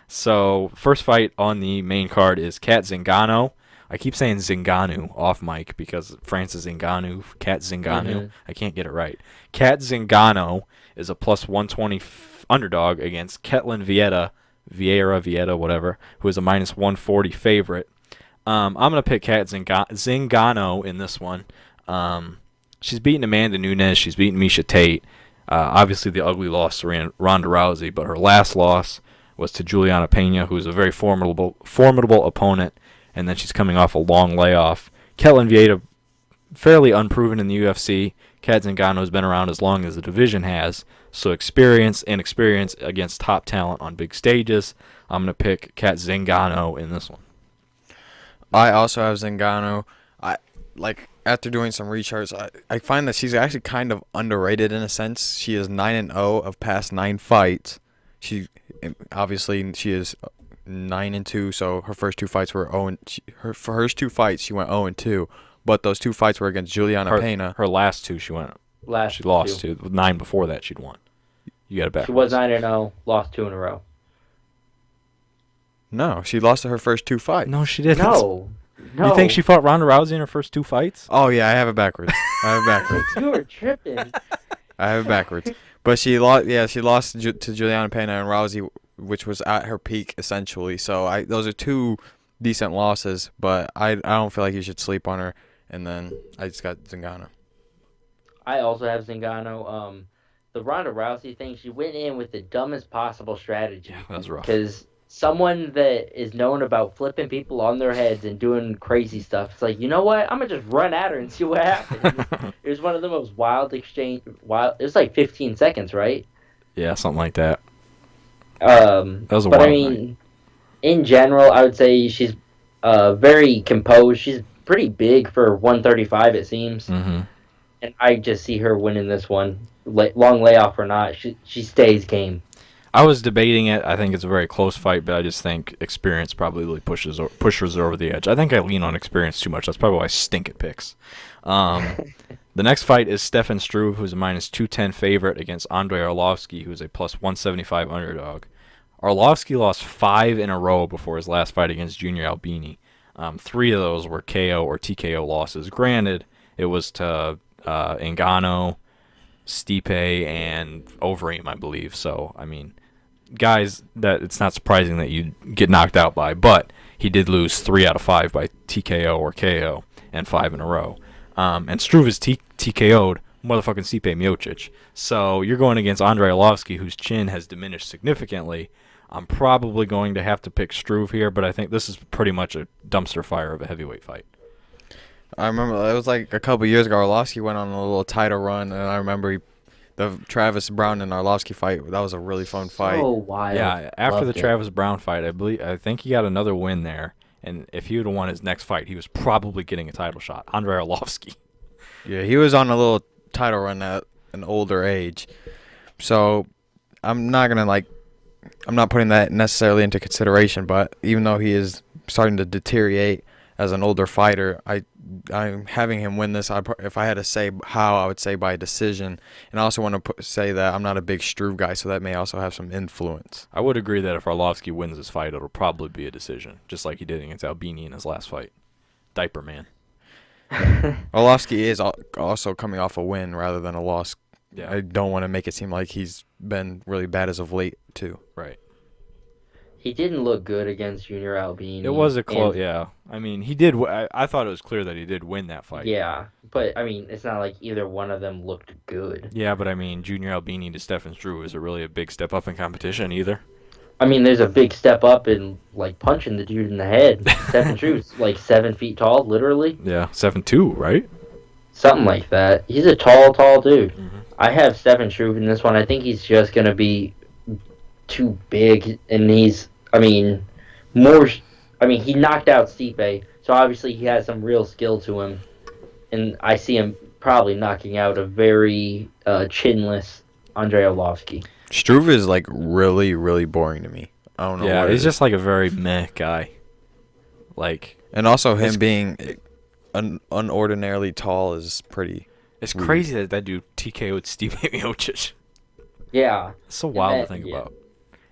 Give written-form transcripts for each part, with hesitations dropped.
So first fight on the main card is Cat Zingano. I keep saying Zingano off mic because Francis Ngannou, Cat Zingano. Hmm. I can't get it right. Cat Zingano is a plus 120 underdog against Ketlin Vieira, whatever, who is a minus 140 favorite. I'm going to pick Cat Zingano in this one. She's beaten Amanda Nunes. She's beaten Misha Tate. Obviously, the ugly loss to Ronda Rousey, but her last loss was to Juliana Pena, who's a very formidable opponent, and then she's coming off a long layoff. Ketlin Vieira, fairly unproven in the UFC. Cat Zingano has been around as long as the division has, so experience against top talent on big stages. I'm going to pick Cat Zingano in this one. I also have Zingano. After doing some research, I find that she's actually kind of underrated in a sense. She is 9-0 of past 9 fights. She is 9-2, so her first 2 fights were 0. Her first 2 fights she went 0-2, but those 2 fights were against Juliana Pena. Her last 2 she lost to. With 9 before that she'd won. You got it back. She was 9-0, lost 2 in a row. No, she lost to her first 2 fights. No, she didn't. No. You think she fought Ronda Rousey in her first 2 fights? Oh yeah, I have it backwards. You were tripping. I have it backwards. But she lost. Yeah, she lost to Juliana Pena and Rousey, which was at her peak essentially. So those are 2 decent losses. But I don't feel like you should sleep on her. And then I just got Zingano. I also have Zingano. The Ronda Rousey thing, she went in with the dumbest possible strategy. Yeah, that was rough. Because someone that is known about flipping people on their heads and doing crazy stuff, it's like, you know what? I'm going to just run at her and see what happens. It was one of the most wild exchange. It was like 15 seconds, right? Yeah, something like that. That was a but wild I mean, night. in general, I would say she's very composed. She's pretty big for 135, it seems. Mm-hmm. And I just see her winning this one. Long layoff or not, she stays game. I was debating it. I think it's a very close fight, but I just think experience probably really pushes her over the edge. I think I lean on experience too much. That's probably why I stink at picks. The next fight is Stefan Struve, who's a minus 210 favorite against Andrei Arlovsky, who's a plus 175 underdog. Arlovsky lost 5 in a row before his last fight against Junior Albini. 3 of those were KO or TKO losses. Granted, it was to Ngannou, Stipe, and Overeem, I believe. So, I mean, guys that it's not surprising that you get knocked out by, but he did lose 3 out of 5 by TKO or KO, and 5 in a row. And Struve is TKO'd motherfucking Stipe Miocic. So you're going against Andrei Arlovsky, whose chin has diminished significantly. I'm probably going to have to pick Struve here, but I think this is pretty much a dumpster fire of a heavyweight fight. I remember it was like a couple years ago. Arlovsky went on a little title run, and I remember the Travis Brown and Arlovsky fight. That was a really fun fight. So wild. Yeah, after Loved the it. Travis Brown fight, I think he got another win there. And if he would have won his next fight, he was probably getting a title shot. Andrei Arlovsky. Yeah, he was on a little title run at an older age. So I'm not putting that necessarily into consideration, but even though he is starting to deteriorate as an older fighter, I'm having him win this. If I had to say how, I would say by decision. And I also want to say that I'm not a big Struve guy, so that may also have some influence. I would agree that if Arlovsky wins this fight, it'll probably be a decision, just like he did against Albini in his last fight. Diaper man. Arlovsky is also coming off a win rather than a loss. Yeah. I don't want to make it seem like he's been really bad as of late, too. Right. He didn't look good against Junior Albini. It was a close, yeah. I mean, he did. I thought it was clear that he did win that fight. Yeah, but I mean, it's not like either one of them looked good. Yeah, but I mean, Junior Albini to Stefan Struve is really a big step up in competition either. I mean, there's a big step up in like punching the dude in the head. Stephen Struve's like 7 feet tall, literally. Yeah, 7'2", right? Something like that. He's a tall dude. Mm-hmm. I have Stephen Struve in this one. I think he's just gonna be too big, and he's, I mean, he knocked out Stipe, so obviously he has some real skill to him, and I see him probably knocking out a very chinless Andrei Arlovsky. Struve is like really, really boring to me. I don't know. Yeah, what he's it just is. like a very meh guy. Like, And also him being unordinarily tall is pretty. it's weird. crazy that that dude TKO'd Stipe Miocic. Yeah. It's so wild to think about.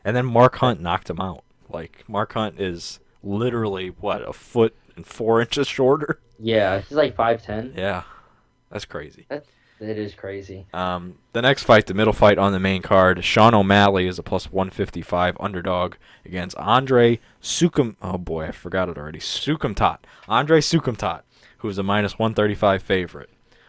And then Mark Hunt knocked him out. Like, Mark Hunt is literally, what, a foot and 4 inches shorter? Yeah, he's like 5'10". Yeah, that's crazy. That is crazy. The next fight, the middle fight on the main card, Sean O'Malley is a plus 155 underdog against Andrei Oh boy, I forgot it already. Andrei Soukhomthath, who is a minus 135 favorite.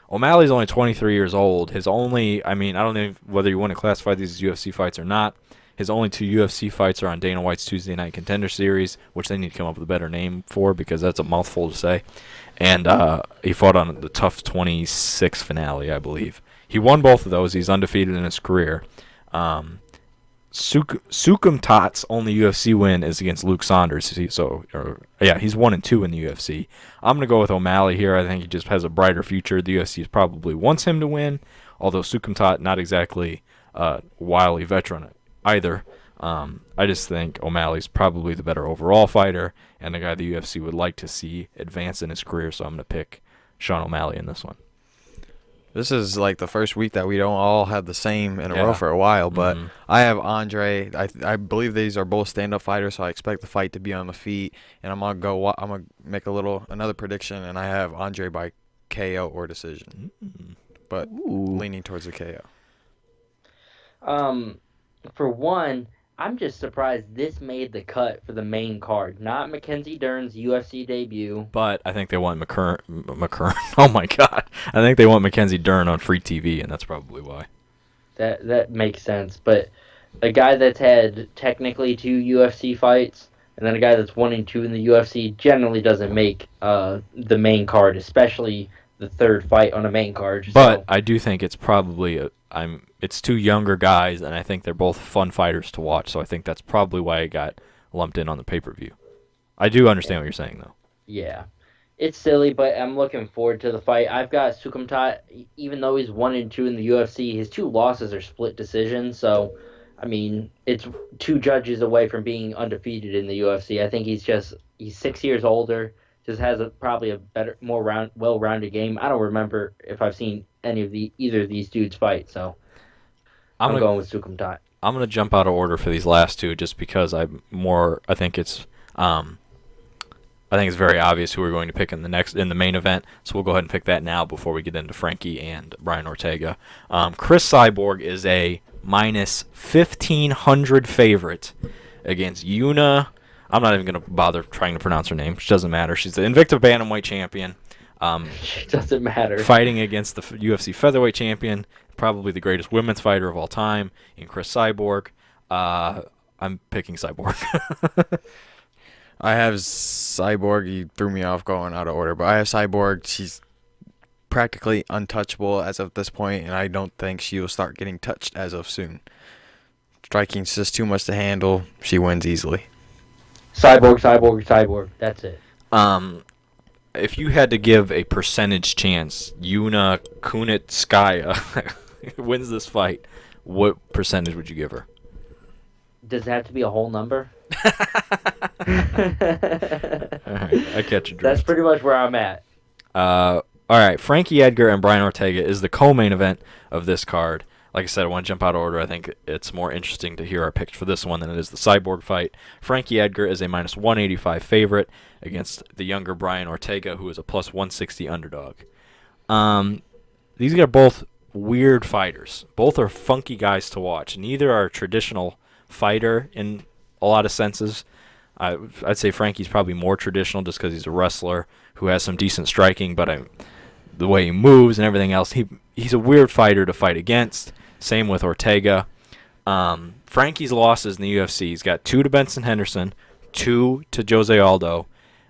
O'Malley's only 23 years old. His only, I don't know whether you want to classify these as UFC fights or not. His only 2 UFC fights are on Dana White's Tuesday Night Contender Series, which they need to come up with a better name for because that's a mouthful to say. And he fought on the Tough 26 finale, I believe. He won both of those. He's undefeated in his career. Soukhomthath's only UFC win is against Luke Saunders. He's 1-2 in the UFC. I'm gonna go with O'Malley here. I think he just has a brighter future. The UFC probably wants him to win, although Soukhomthath not exactly a wily veteran either. I just think O'Malley's probably the better overall fighter and the guy the UFC would like to see advance in his career. So I'm gonna pick Sean O'Malley in this one. This is like the first week that we don't all have the same in a row for a while, but I have Andrei. I believe these are both stand-up fighters, so I expect the fight to be on the feet. And I'm gonna make another prediction, and I have Andrei by KO or decision, but leaning towards the KO. For one, I'm just surprised this made the cut for the main card. Not Mackenzie Dern's UFC debut. But I think they want McCurn. Oh my God! I think they want Mackenzie Dern on free TV, and that's probably why. That makes sense. But a guy that's had technically 2 UFC fights, and then a guy that's 1-2 in the UFC generally doesn't make the main card, especially the third fight on a main card. But I do think it's probably it's 2 younger guys, and I think they're both fun fighters to watch. So I think that's probably why it got lumped in on the pay-per-view. I do understand what you're saying, though. Yeah. It's silly, but I'm looking forward to the fight. I've got Soukhomthath, even though he's 1-2 in the UFC, his 2 losses are split decisions. So, it's 2 judges away from being undefeated in the UFC. I think he's 6 years older, just has probably a better, more well-rounded game. I don't remember if I've seen either of these dudes fight, so I'm going with Soukhomthath. I'm going to jump out of order for these last 2 just because I think it's very obvious who we're going to pick in the main event. So we'll go ahead and pick that now before we get into Frankie and Brian Ortega. Chris Cyborg is a minus 1,500 favorite against YANA. I'm not even going to bother trying to pronounce her name. She doesn't matter. She's the Invicta Bantamweight champion. It doesn't matter. Fighting against the UFC featherweight champion, probably the greatest women's fighter of all time, in Chris Cyborg. I'm picking Cyborg. I have Cyborg. You threw me off going out of order, but I have Cyborg. She's practically untouchable as of this point, and I don't think she will start getting touched as of soon. Striking's just too much to handle. She wins easily. Cyborg. That's it. If you had to give a percentage chance, YANA KUNITSKAYA wins this fight, what percentage would you give her? Does it have to be a whole number? All right, I catch your drift. That's pretty much where I'm at. All right, Frankie Edgar and Brian Ortega is the co-main event of this card. Like I said, I want to jump out of order. I think it's more interesting to hear our picks for this one than it is the Cyborg fight. Frankie Edgar is a minus 185 favorite against the younger Brian Ortega, who is a plus 160 underdog. These are both weird fighters. Both are funky guys to watch. Neither are a traditional fighter in a lot of senses. I'd say Frankie's probably more traditional just because he's a wrestler who has some decent striking, but the way he moves and everything else, he's a weird fighter to fight against. Same with Ortega. Frankie's losses in the UFC, he's got 2 to Benson Henderson, 2 to Jose Aldo,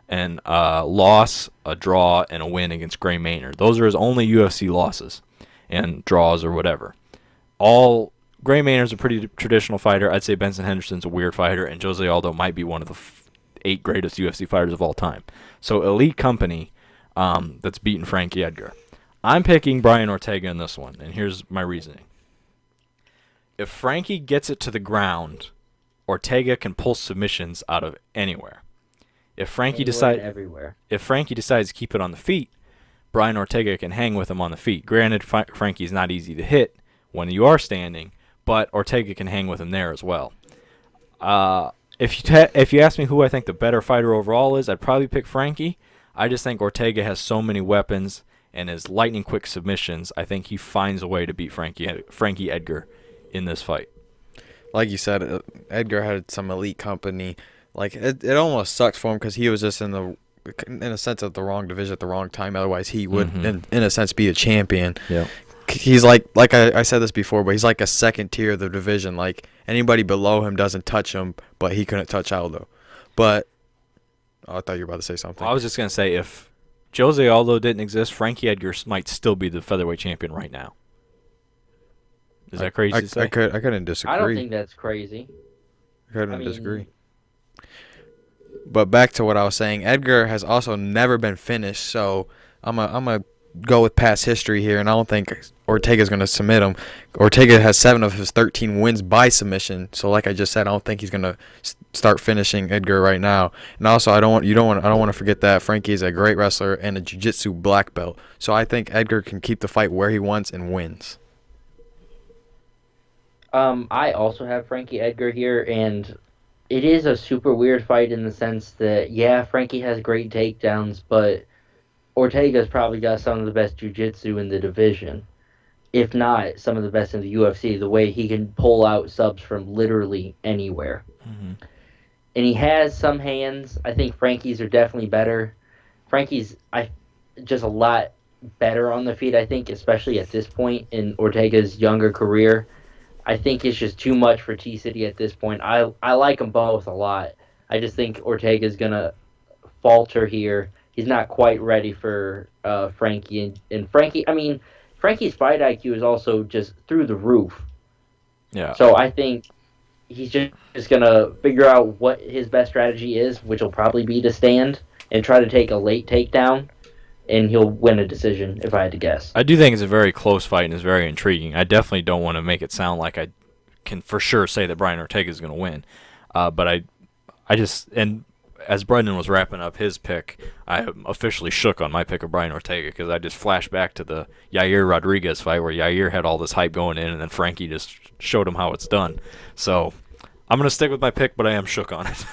and a loss, a draw, and a win against Gray Maynard. Those are his only UFC losses and draws or whatever. Gray Maynard's a pretty traditional fighter. I'd say Benson Henderson's a weird fighter, and Jose Aldo might be one of the 8 greatest UFC fighters of all time. So elite company that's beaten Frankie Edgar. I'm picking Brian Ortega in this one, and here's my reasoning. If Frankie gets it to the ground, Ortega can pull submissions out of anywhere. If Frankie decides to keep it on the feet, Brian Ortega can hang with him on the feet. Granted, Frankie's not easy to hit when you are standing, but Ortega can hang with him there as well. if you ask me who I think the better fighter overall is, I'd probably pick Frankie. I just think Ortega has so many weapons and his lightning quick submissions. I think he finds a way to beat Frankie Edgar in this fight. Like you said, Edgar had some elite company. Like it almost sucks for him because he was just in a sense of the wrong division at the wrong time. Otherwise, he would, in a sense, be a champion. Yeah. He's like I said this before, but he's like a second tier of the division. Like anybody below him doesn't touch him, but he couldn't touch Aldo. But I thought you were about to say something. Well, I was just gonna say if Jose Aldo didn't exist, Frankie Edgar might still be the featherweight champion right now. Is that crazy to say? I couldn't disagree. I don't think that's crazy. I couldn't disagree. But back to what I was saying, Edgar has also never been finished, so I'm a go with past history here, and I don't think Ortega's going to submit him. Ortega has 7 of his 13 wins by submission, so like I just said, I don't think he's going to start finishing Edgar right now. And also, I don't want to forget that Frankie is a great wrestler and a jiu-jitsu black belt, so I think Edgar can keep the fight where he wants and wins. I also have Frankie Edgar here, and it is a super weird fight in the sense that, yeah, Frankie has great takedowns, but Ortega's probably got some of the best jiu-jitsu in the division, if not some of the best in the UFC, the way he can pull out subs from literally anywhere. Mm-hmm. And he has some hands. I think Frankie's are definitely better. Frankie's just a lot better on the feet, I think, especially at this point in Ortega's younger career. I think it's just too much for T-City at this point. I like them both a lot. I just think Ortega's going to falter here. He's not quite ready for Frankie. And Frankie, I mean, Frankie's fight IQ is also just through the roof. Yeah. So I think he's just going to figure out what his best strategy is, which will probably be to stand and try to take a late takedown. And he'll win a decision, if I had to guess. I do think it's a very close fight and it's very intriguing. I definitely don't want to make it sound like I can for sure say that Brian Ortega is going to win. But I just, and as Brendan was wrapping up his pick, I am officially shook on my pick of Brian Ortega because I just flashed back to the Yair Rodriguez fight where Yair had all this hype going in and then Frankie just showed him how it's done. So I'm going to stick with my pick, but I am shook on it.